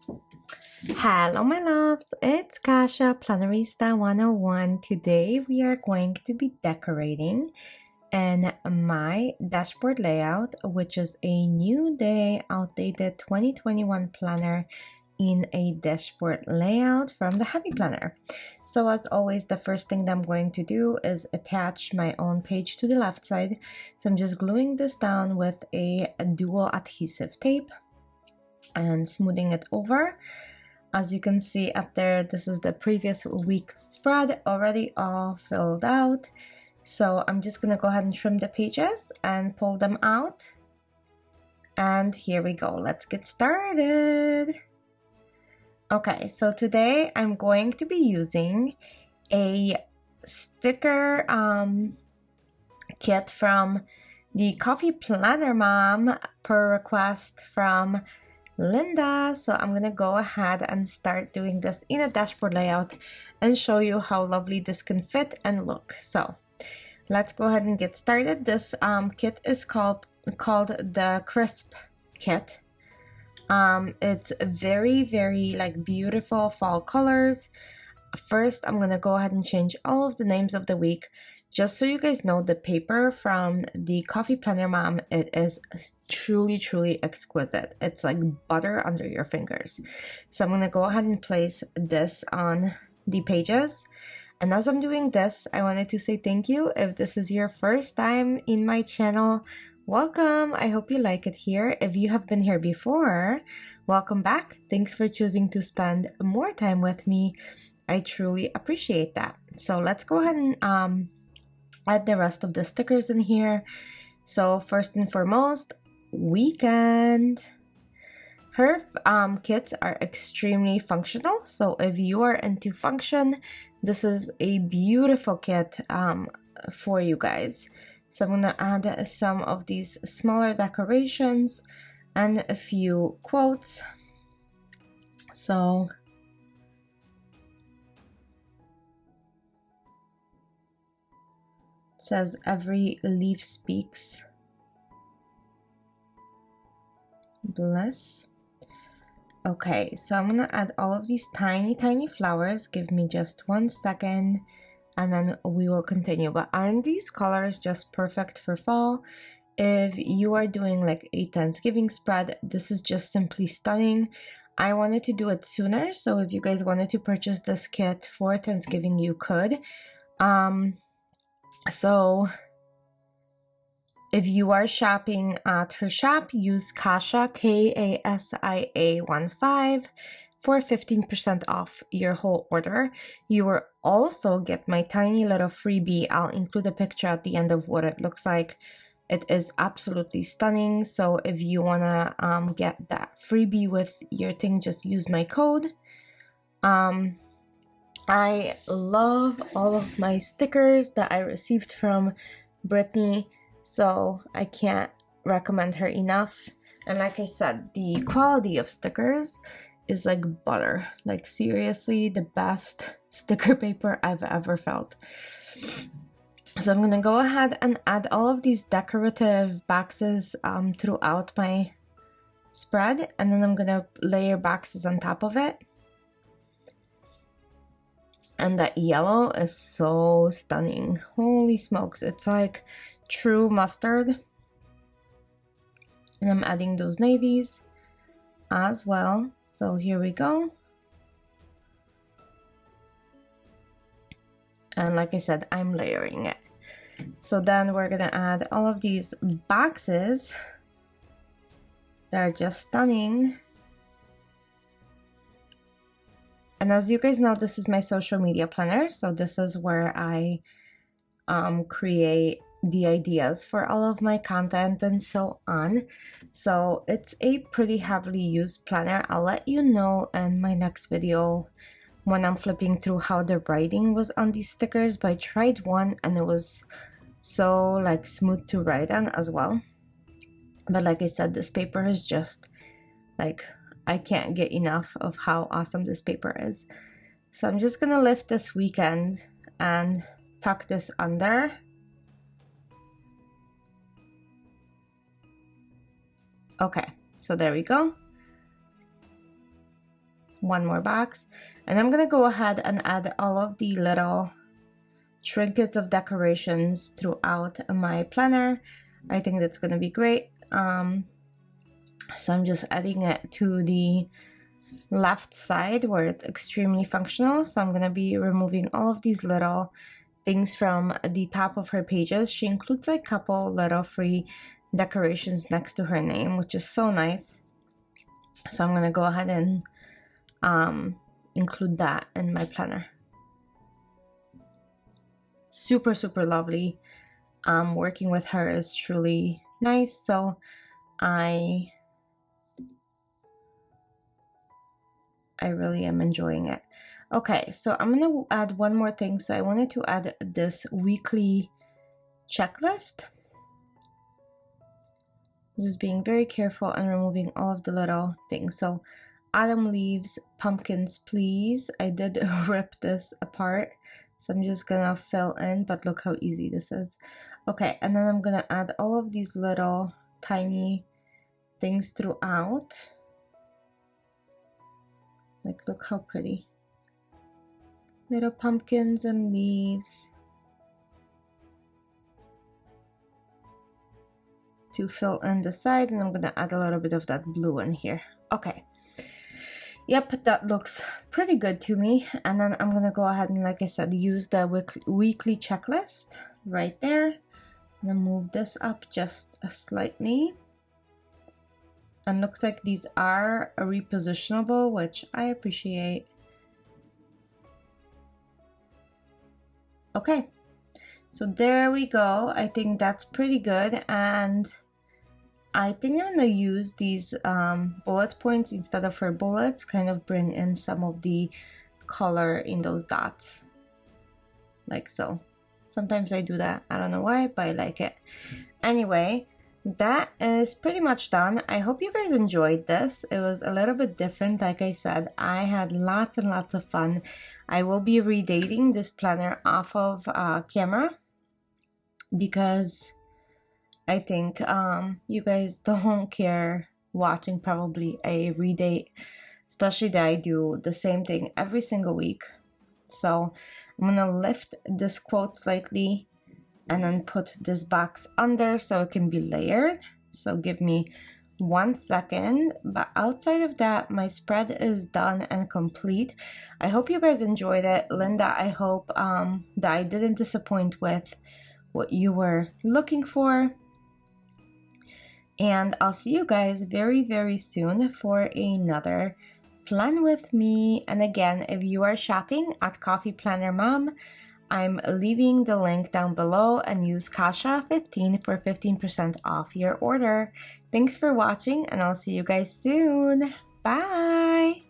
Hello my loves, it's Kasha, Plannerista 101. Today we are going to be decorating in my dashboard layout, which is a new day outdated 2021 planner in a dashboard layout from the Heavy Planner. So as always, the first thing that I'm going to do is attach my own page to the left side. So I'm just gluing this down with a dual adhesive tape and smoothing it over. As you can see up there, this is the previous week's spread already all filled out. So I'm just gonna go ahead and trim the pages and pull them out. And here we go, let's get started. Okay, so today I'm going to be using a sticker kit from the Coffee Planner Mom per request from Linda. So I'm gonna go ahead and start doing this in a dashboard layout and show you how lovely this can fit and look. So let's go ahead and get started. This kit is called the Crisp Kit. It's very like beautiful fall colors. First, I'm gonna go ahead and change all of the names of the week. Just so you guys know, the paper from the Coffee Planner Mom, it is truly exquisite. It's like butter under your fingers. So I'm gonna go ahead and place this on the pages. And as I'm doing this, I wanted to say thank you. If this is your first time in my channel, welcome. I hope you like it here. If you have been here before, welcome back. Thanks for choosing to spend more time with me. I truly appreciate that. So let's go ahead and add the rest of the stickers in here. So first and foremost, Weekend. Her kits are extremely functional. So if you are into function, this is a beautiful kit for you guys. So I'm gonna add some of these smaller decorations and a few quotes. So it says every leaf speaks bliss. Okay, so I'm gonna add all of these tiny flowers. Give me just 1 second and then we will continue. But aren't these colors just perfect for fall? If you are doing like a Thanksgiving spread, this is just simply stunning. I wanted to do it sooner, so if you guys wanted to purchase this kit for Thanksgiving, you could. So if you are shopping at her shop, use Kasha, KASIA15 for 15% off your whole order. You will also get my tiny little freebie. I'll include a picture at the end of what it looks like. It is absolutely stunning. So if you wanna get that freebie with your thing, just use my code. I love all of my stickers that I received from Brittany, so I can't recommend her enough. And like I said, the quality of stickers is like butter. Like seriously, the best sticker paper I've ever felt. So I'm gonna go ahead and add all of these decorative boxes throughout my spread, and then I'm gonna layer boxes on top of it. And that yellow is so stunning. Holy smokes, it's like true mustard. And I'm adding those navies as well. So here we go. And like I said, I'm layering it. So then we're gonna add all of these boxes. They're just stunning. And as you guys know, this is my social media planner. So this is where I create the ideas for all of my content and so on. So it's a pretty heavily used planner. I'll let you know in my next video when I'm flipping through how the writing was on these stickers, but I tried one and it was so like smooth to write on as well. But like I said, this paper is just like, I can't get enough of how awesome this paper is. So I'm just gonna lift this Weekend and tuck this under. Okay, so there we go. one more box, and I'm gonna go ahead and add all of the little trinkets of decorations throughout my planner. I think that's gonna be great. So I'm just adding it to the left side where it's extremely functional. So I'm gonna be removing all of these little things from the top of her pages. She includes a couple little free decorations next to her name, which is so nice. So I'm gonna go ahead and include that in my planner. Super, super lovely. Working with her is truly nice. So I really am enjoying it. Okay, so I'm gonna add one more thing. So I wanted to add this weekly checklist. I'm just being very careful and removing all of the little things. So autumn leaves, pumpkins, please. I did rip this apart, so I'm just gonna fill in, but look how easy this is. Okay, and then I'm gonna add all of these little tiny things throughout. Like, look how pretty. Little pumpkins and leaves to fill in the side, and I'm gonna add a little bit of that blue in here. Okay. Yep, that looks pretty good to me. And then I'm gonna go ahead and, like I said, use the weekly checklist right there. I'm gonna move this up just slightly. And looks like these are repositionable, which I appreciate. Okay, so there we go. I think that's pretty good. And I think I'm gonna use these bullet points instead of her bullets, kind of bring in some of the color in those dots, like so. Sometimes I do that, I don't know why, but I like it. Anyway, that is pretty much done. I hope you guys enjoyed this. It was a little bit different. Like I said, I had lots and lots of fun. I will be redating this planner off of camera because I think you guys don't care watching probably a redate, especially that I do the same thing every single week. So I'm gonna lift this quote slightly and then put this box under so it can be layered. So give me 1 second, but outside of that, my spread is done and complete. I hope you guys enjoyed it. Linda, I hope that I didn't disappoint with what you were looking for. And I'll see you guys very, very soon for another plan with me. And again, if you are shopping at Coffee Planner Mom, I'm leaving the link down below, and use Kasha15 for 15% off your order. Thanks for watching, and I'll see you guys soon. Bye!